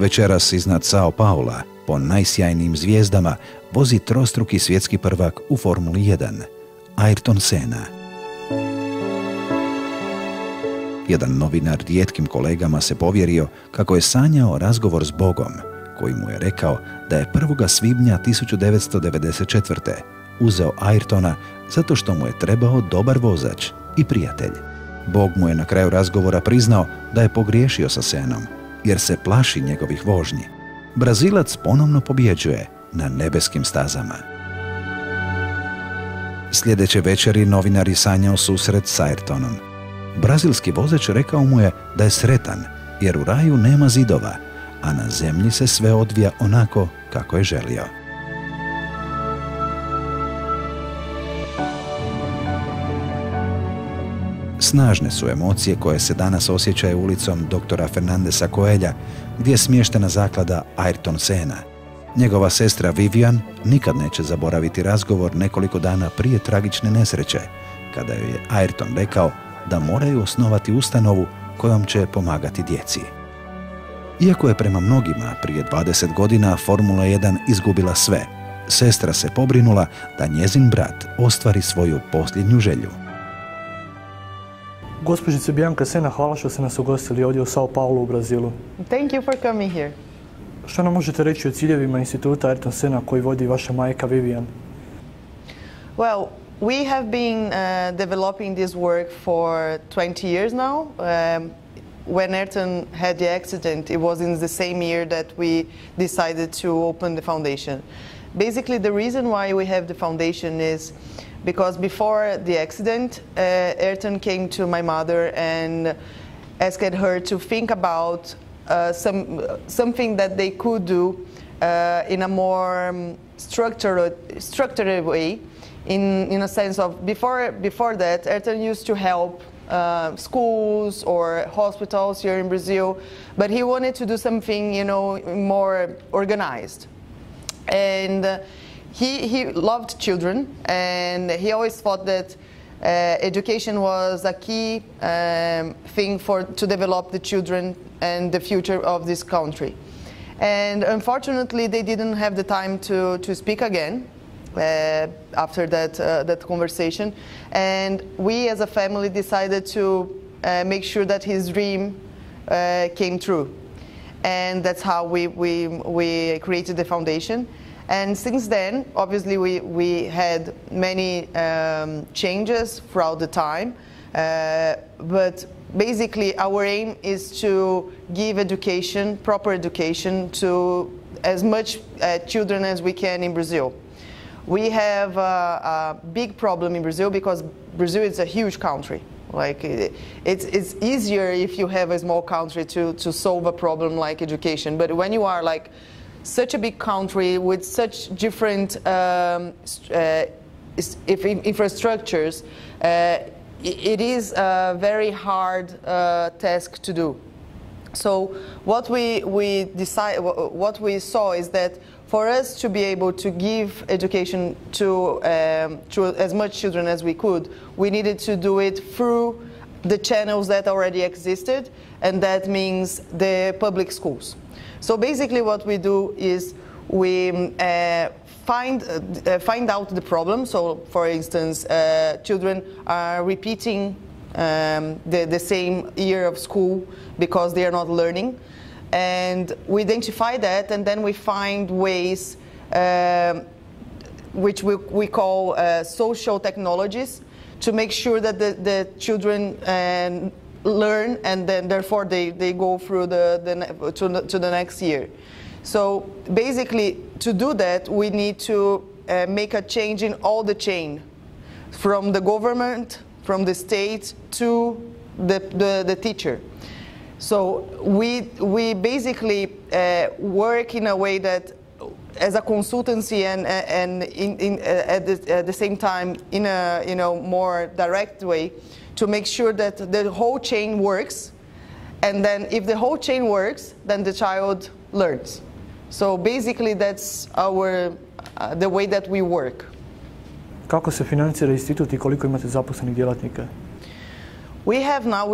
Večeras iznad Sao Paula, po najsjajnijim zvijezdama, vozi trostruki svjetski prvak u Formuli 1, Ayrton Senna. Jedan novinar rijetkim kolegama se povjerio kako je sanjao razgovor s Bogom, koji mu je rekao da je 1. svibnja 1994. uzeo Ayrtona zato što mu je trebao dobar vozač i prijatelj. Bog mu je na kraju razgovora priznao da je pogriješio sa Sennom, jer se plaši njegovih vožnji. Brazilac ponovno pobjeđuje na nebeskim stazama. Sljedeće večeri novinar je sanjao susret s Ayrtonom. Brazilski vozač rekao mu je da je sretan, jer u raju nema zidova, a na zemlji se sve odvija onako kako je želio. Snažne su emocije koje se danas osjećaju ulicom doktora Fernandesa Coelha, gdje je smještena zaklada Ayrton Senna. Njegova sestra Vivian nikad neće zaboraviti razgovor nekoliko dana prije tragične nesreće, kada joj je Ayrton rekao da moraju osnovati ustanovu kojom će pomagati djeci. Iako je prema mnogima prije 20 godina Formula 1 izgubila sve, sestra se pobrinula da njezin brat ostvari svoju posljednju želju. Gospođice Bianca Senna, hvala što ste nas ugostili ovdje u Sao Paulo u Brazilu. Thank you for coming here. Što nam možete reći o ciljevima Instituta Ayrton Senna koji vodi vaša majka Vivian? Well, we have been developing this work for 20 years now. When Ayrton had the accident, it was in the same year that we decided to open the foundation. Basically, the reason why we have the foundation is because before the accident, Ayrton came to my mother and asked her to think about something that they could do in a more structured way. In a sense of before that, Ayrton used to help schools or hospitals here in Brazil, but he wanted to do something, you know, more organized. And he loved children, and he always thought that education was a key thing to develop the children and the future of this country. And unfortunately, they didn't have the time to speak again after that conversation. And we as a family decided to make sure that his dream came true. And that's how we created the foundation. And since then, obviously, we had many changes throughout the time. But basically, our aim is to give education, proper education, to as much children as we can in Brazil. We have a big problem in Brazil because Brazil is a huge country. Like it's easier if you have a small country to solve a problem like education. But when you are like such a big country with such different infrastructures, it is a very hard task to do. So what we saw is that for us to be able to give education to as much children as we could, we needed to do it through the channels that already existed, and that means the public schools. So basically what we do is we find out the problem. So for instance, children are repeating the same year of school because they are not learning. And we identify that, and then we find ways which we call social technologies to make sure that the children learn, and then therefore they go through to the next year. So basically, to do that, we need to make a change in all the chain, from the government, from the state to the teacher. So we basically work in a way that, as a consultancy and at the same time in a more direct way, to make sure that the whole chain works, and then if the whole chain works, then the child learns. So basically that's the way that we work. Kako se financira institut i koliko imate zaposlenih djelatnika? We have now,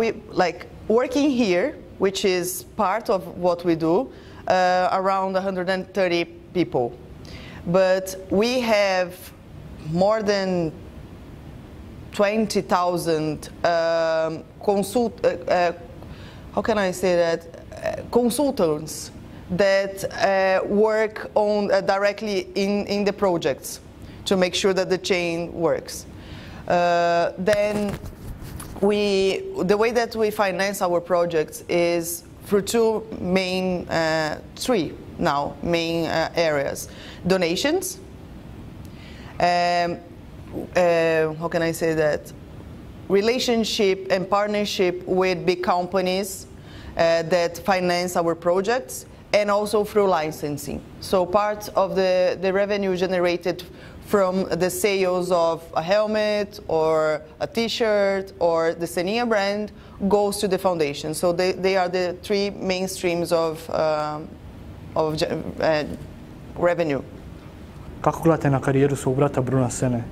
working here, which is part of what we do, around 130 people. But we have more than 20,000 consultants that work on directly in the projects to make sure that the chain works. Then the way that we finance our projects is through three main areas: donations. Relationship and partnership with big companies that finance our projects, and also through licensing. So part of the revenue generated from the sales of a helmet or a t-shirt or the Senna brand goes to the foundation. So they are the three main streams of revenue. Kako gledate na karijeru svog brata Bruna Senne?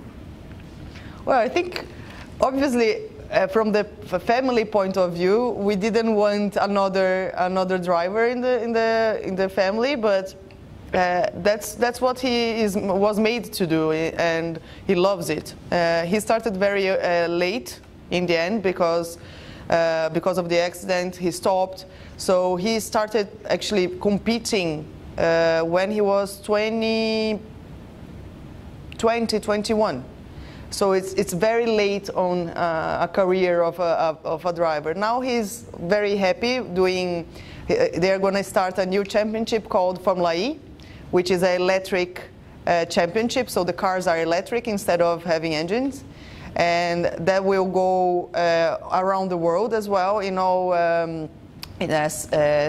Well, I think obviously from the family point of view, we didn't want another driver in the family, but that's what he was made to do, and he loves it. He started very late in the end because of the accident. He stopped, so he started actually competing when he was 21. So it's very late on a career of a driver. Now he's very happy doing. They're going to start a new championship called Formula E, which is an electric championship. So the cars are electric instead of having engines, and that will go around the world as well in all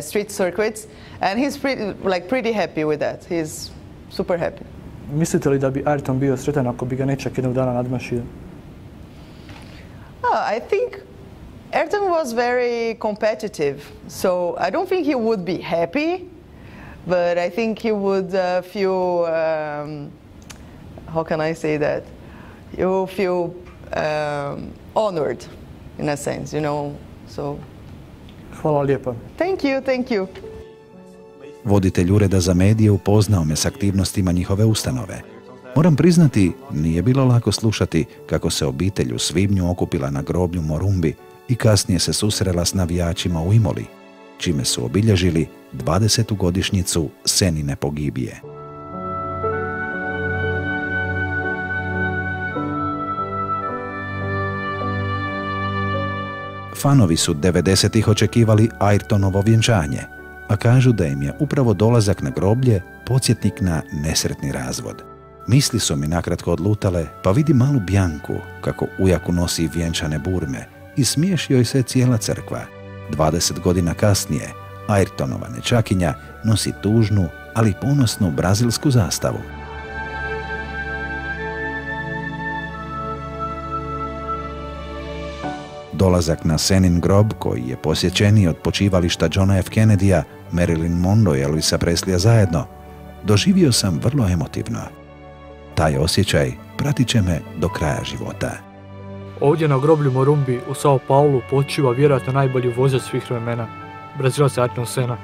street circuits. And he's pretty happy with that. He's super happy. Mislite li da bi Ayrton bio sretan ako bi ga nečak jednog dana nadmašio? I think Ayrton was very competitive, so I don't think he would be happy, but I think he would feel, how can I say that? He will feel honored, in a sense, you know. So. Hvala lijepa. Thank you. Voditelj Ureda za medije upoznao me s aktivnostima njihove ustanove. Moram priznati, nije bilo lako slušati kako se obitelj u svibnju okupila na groblju Morumbi i kasnije se susrela s navijačima u Imoli, čime su obilježili 20. godišnjicu Sennine pogibije. Fanovi su 90-ih očekivali Ayrtonovo vjenčanje, a kažu da im je upravo dolazak na groblje podsjetnik na nesretni razvod. Misli su mi nakratko odlutale, pa vidi malu Bianku kako ujaku nosi vjenčane burme i smiješi joj se cijela crkva. 20 godina kasnije, Ayrtonova nečakinja nosi tužnu, ali ponosnu brazilsku zastavu. Dolazak na Sennin grob, koji je posjećeniji od počivališta Johna F. Kennedyja, Marilyn, Monroe i Elvisa Presleya zajedno, doživio sam vrlo emotivno. Taj osjećaj pratit će me do kraja života. Ovdje na groblju Morumbi u Sao Paulu počiva vjerojatno najbolji vozač svih vremena, Brazilac Ayrton Senna.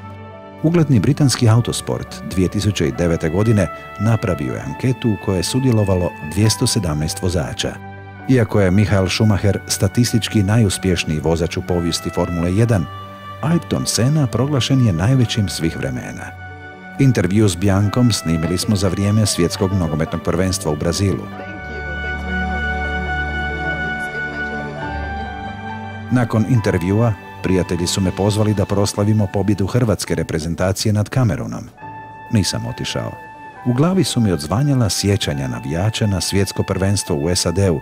Ugledni britanski autosport 2009. godine napravio je anketu u kojoj je sudjelovalo 217 vozača. Iako je Michael Schumacher statistički najuspješniji vozač u povijesti Formule 1, Ayrton Senna proglašen je najvećim svih vremena. Intervju s Biancom snimili smo za vrijeme svjetskog nogometnog prvenstva u Brazilu. Nakon intervjua, prijatelji su me pozvali da proslavimo pobjedu hrvatske reprezentacije nad Kamerunom. Nisam otišao. U glavi su mi odzvanjala sjećanja navijača na svjetsko prvenstvo u SAD-u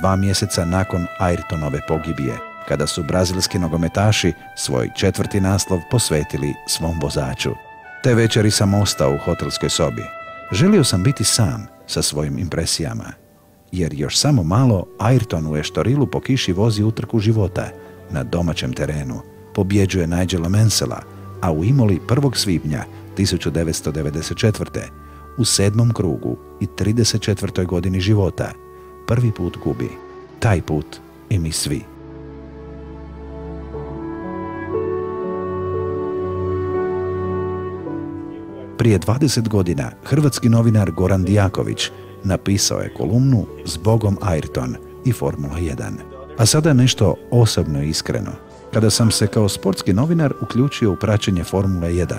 2 mjeseca nakon Ayrtonove pogibije, kada su brazilski nogometaši svoj 4. naslov posvetili svom vozaču. Te večeri sam ostao u hotelskoj sobi. Želio sam biti sam sa svojim impresijama, jer još samo malo Ayrton u Estorilu po kiši vozi utrku života na domaćem terenu, pobjeđuje Nigela Mansella, a u Imoli 1. svibnja 1994. u 7. krugu i 34. godini života prvi put gubi. Taj put i mi svi. Prije 20 godina hrvatski novinar Goran Dijaković napisao je kolumnu "Zbogom Ayrton" i Formula 1. A sada nešto osobno i iskreno. Kada sam se kao sportski novinar uključio u praćenje Formule 1,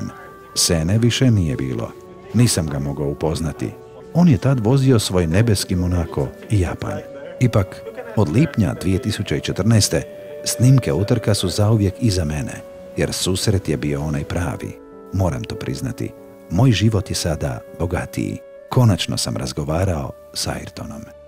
Sene više nije bilo. Nisam ga mogao upoznati. On je tad vozio svoj nebeski Monako i Japan. Ipak, od lipnja 2014. snimke utrka su zauvijek iza mene, jer susret je bio onaj pravi. Moram to priznati. Moj život je sada bogatiji. Konačno sam razgovarao s Ayrtonom.